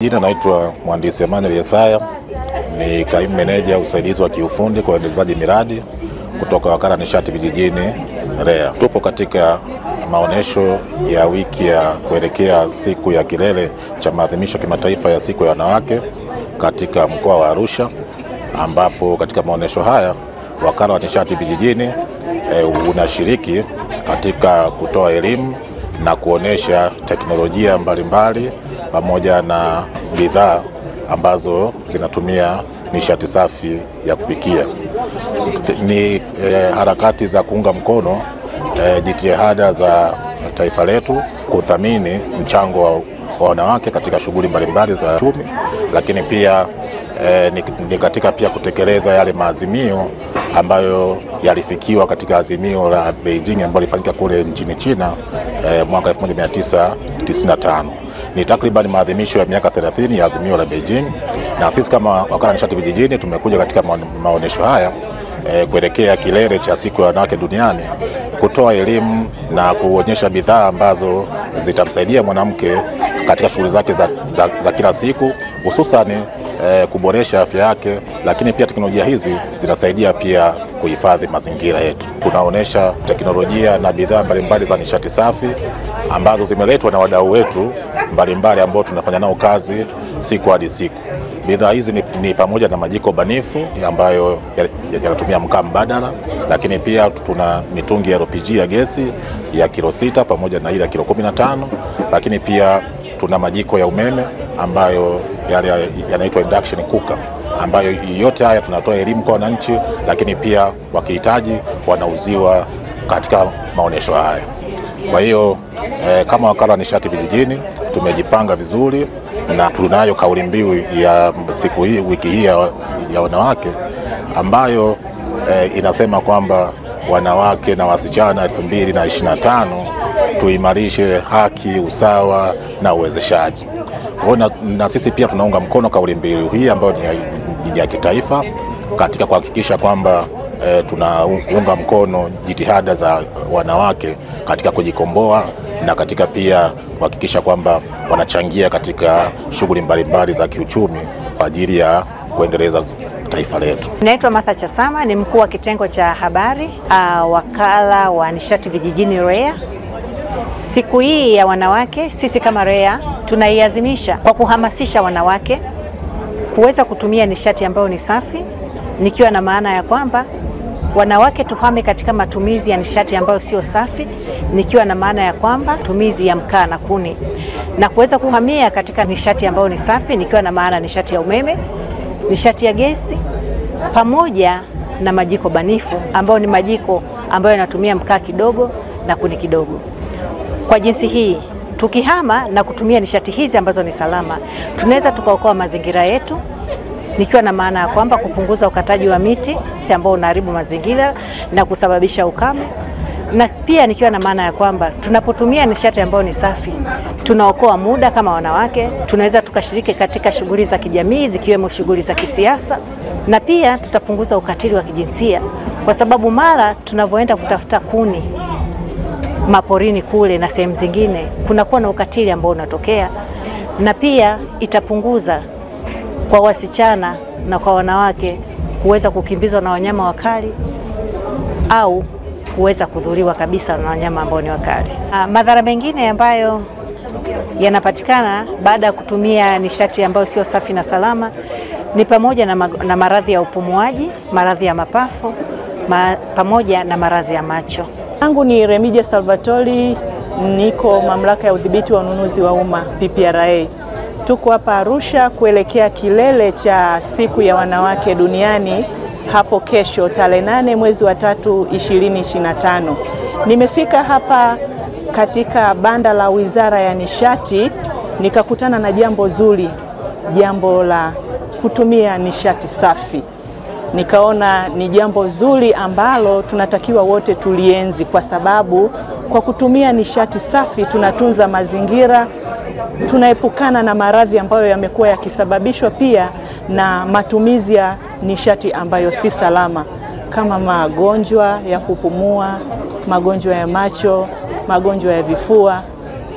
Jina naitwa Mhandisi Emmanuel Yesaya, ni kaimu meneja usaidizi wa kiufundi kwa uendelezaji miradi kutoka Wakala Nishati Vijijini REA. Tupo katika maonesho ya wiki ya kuelekea siku ya kilele cha maadhimisho kimataifa ya siku ya wanawake katika mkoa wa Arusha, ambapo katika maonesho haya Wakala wa Nishati Vijijini unashiriki katika kutoa elimu na kuonesha teknolojia mbalimbali pamoja na bidhaa ambazo zinatumia nishati safi ya kupikia. Ni harakati za kuunga mkono jitihada za taifa letu kuthamini mchango wa wanawake katika shughuli mbalimbali za uchumi, lakini pia ni katika pia kutekeleza yale maazimio ambayo yalifikiwa katika azimio la Beijing ambalo lilifanyika kule nchini China mwaka 1995. Ni takriban maadhimisho ya miaka 30 ya azimio la Beijing, na sisi kama Wakala Nishati Vijijini tumekuja katika maonesho haya kuelekea kilele cha siku ya wanawake duniani kutoa elimu na kuonyesha bidhaa ambazo zitamsaidia mwanamke katika shughuli zake za kila siku, hususan kuboresha afya yake, lakini pia teknolojia hizi zinasaidia pia kuhifadhi mazingira yetu. Tunaonesha teknolojia na bidhaa mbalimbali za nishati safi ambazo zimeletwa na wadau wetu mbalimbali ambao tunafanya nao kazi siku hadi siku. Bidhaa hizi ni pamoja na majiko banifu ambayo yanatumia mkaa mbadala, lakini pia tuna mitungi ya LPG ya gesi ya kilo 6 pamoja na ile ya kilo 15, lakini pia tuna majiko ya umeme ambayo yanaitwa induction cooker, ambayo yote haya tunatoa elimu kwa wananchi, lakini pia wakihitaji wanauziwa katika maonesho haya. Kwa hiyo kama Wakala wa Nishati Vijijini tumejipanga vizuri, na tunayo kauli mbiu ya siku hii, wiki hii ya wanawake, ambayo inasema kwamba wanawake na wasichana 2025 tuimarishe haki, usawa na uwezeshaji. Na sisi pia tunaunga mkono kauli mbiu hii ambayo ni ya kitaifa katika kuhakikisha kwamba tunaunga mkono jitihada za wanawake katika kujikomboa na katika pia kuhakikisha kwamba wanachangia katika shughuli mbalimbali za kiuchumi kwa ajili ya kuendeleza taifa letu. Naitwa Martha Chasama, ni mkuu wa kitengo cha habari Wakala wa Nishati Vijijini REA. Siku hii ya wanawake sisi kama REA tunaiazimisha kwa kuhamasisha wanawake kuweza kutumia nishati ambayo ni safi, nikiwa na maana ya kwamba wanawake tuhame katika matumizi ya nishati ambayo sio safi, nikiwa na maana ya kwamba matumizi ya mkaa na kuni, na kuweza kuhamia katika nishati ambayo ni safi, nikiwa na maana nishati ya umeme, nishati ya gesi pamoja na majiko banifu ambayo ni majiko ambayo yanatumia mkaa kidogo na kuni kidogo. Kwa jinsi hii tukihama na kutumia nishati hizi ambazo ni salama, tunaweza tukaokoa mazingira yetu, nikiwa na maana ya kwamba kupunguza ukataji wa miti ambao unaharibu mazingira na kusababisha ukame, na pia nikiwa na maana ya kwamba tunapotumia nishati ambayo ni safi tunaokoa muda kama wanawake, tunaweza tukashiriki katika shughuli za kijamii zikiwemo shughuli za kisiasa, na pia tutapunguza ukatili wa kijinsia, kwa sababu mara tunavyoenda kutafuta kuni maporini kule na sehemu zingine kunakuwa na ukatili ambao unatokea, na pia itapunguza kwa wasichana na kwa wanawake kuweza kukimbizwa na wanyama wakali au kuweza kudhuriwa kabisa na wanyama ambao ni wakali. Madhara mengine ambayo yanapatikana baada ya kutumia nishati ambayo sio safi na salama ni pamoja na maradhi ya upumuaji, maradhi ya mapafu, pamoja na maradhi ya macho. Yangu ni Remidia Salvatori, niko mamlaka ya udhibiti wa ununuzi wa umma PPRA. Tuko hapa Arusha kuelekea kilele cha siku ya wanawake duniani hapo kesho tarehe 8 mwezi wa 3 2025. Nimefika hapa katika banda la Wizara ya Nishati, nikakutana na jambo zuri, jambo la kutumia nishati safi. Nikaona ni jambo zuri ambalo tunatakiwa wote tulienzi, kwa sababu kwa kutumia nishati safi tunatunza mazingira, tunaepukana na maradhi ambayo yamekuwa yakisababishwa pia na matumizi ya nishati ambayo si salama, kama magonjwa ya kupumua, magonjwa ya macho, magonjwa ya vifua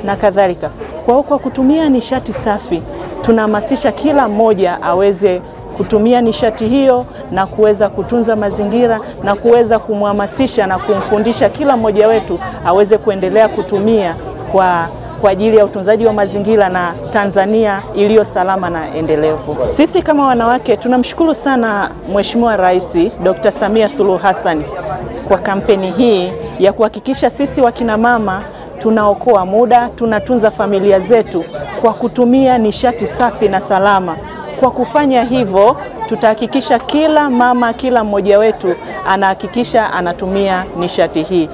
na kadhalika. Kwa kutumia nishati safi tunahamasisha kila mmoja aweze kutumia nishati hiyo na kuweza kutunza mazingira na kuweza kumhamasisha na kumfundisha kila mmoja wetu aweze kuendelea kutumia kwa ajili ya utunzaji wa mazingira na Tanzania iliyo salama na endelevu. Sisi kama wanawake tunamshukuru sana Mheshimiwa Rais Dr. Samia Suluhu Hassan kwa kampeni hii ya kuhakikisha sisi wakina mama tunaokoa muda, tunatunza familia zetu kwa kutumia nishati safi na salama. Kwa kufanya hivyo, tutahakikisha kila mama, kila mmoja wetu anahakikisha anatumia nishati hii.